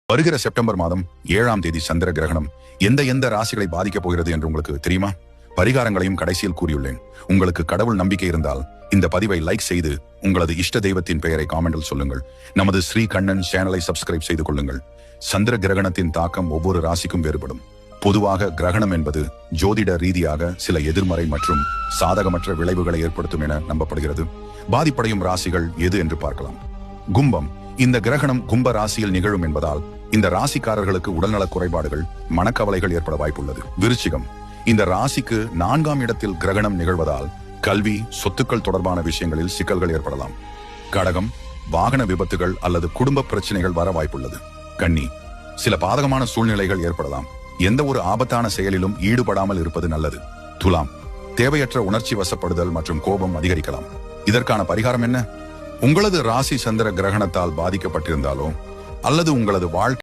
வருகிற செப்டம்பர் மாதம் 7ஆம் தேதி சந்திர கிரகணம் எந்த ராசிகளை பாதிக்கப் போகிறது என்று உங்களுக்கு தெரியுமா? பரிகாரங்களையும் கடைசியில் கூறியுள்ளேன். உங்களுக்கு கடவுள் நம்பிக்கை இருந்தால் இந்த பதிவை லைக் செய்து உங்களது இஷ்ட தெய்வத்தின் பெயரை காமெண்டில் சொல்லுங்கள். நமது ஸ்ரீ கண்ணன் சேனலை சப்ஸ்கிரைப் செய்து கொள்ளுங்கள். சந்திர கிரகணத்தின் தாக்கம் ஒவ்வொரு ராசிக்கும் வேறுபடும். பொதுவாக கிரகணம் என்பது ஜோதிட ரீதியாக சில எதிர்மறை மற்றும் சாதகமற்ற விளைவுகளை ஏற்படுத்தும் என நம்பப்படுகிறது. பாதிப்படையும் ராசிகள் எது என்று பார்க்கலாம். கும்பம். இந்த கிரகணம் கும்ப ராசியில் நிகழும் என்பதால் இந்த ராசிக்காரர்களுக்கு உடல்நலக் குறைபாடுகள், மனக்கவலைகள் ஏற்பட வாய்ப்புள்ளது. விருச்சிகம். இந்த ராசிக்கு 4ஆம் இடத்தில் கிரகணம் நிகழ்வதால் கல்வி, சொத்துக்கள் தொடர்பான விஷயங்களில் சிக்கல்கள் ஏற்படலாம். கடகம். வாகன விபத்துகள் அல்லது குடும்ப பிரச்சனைகள் வர வாய்ப்புள்ளது. கன்னி. சில பாதகமான சூழ்நிலைகள் ஏற்படலாம். எந்த ஒரு ஆபத்தான செயலிலும் ஈடுபடாமல் இருப்பது நல்லது. துலாம். தேவையற்ற உணர்ச்சி வசப்படுதல் மற்றும் கோபம் அதிகரிக்கலாம். இதற்கான பரிகாரம் என்ன? உங்களது ராசி சந்திர கிரகணத்தால் பாதிக்கப்பட்டிருந்தாலோ அல்லது உங்களது வாழ்க்கை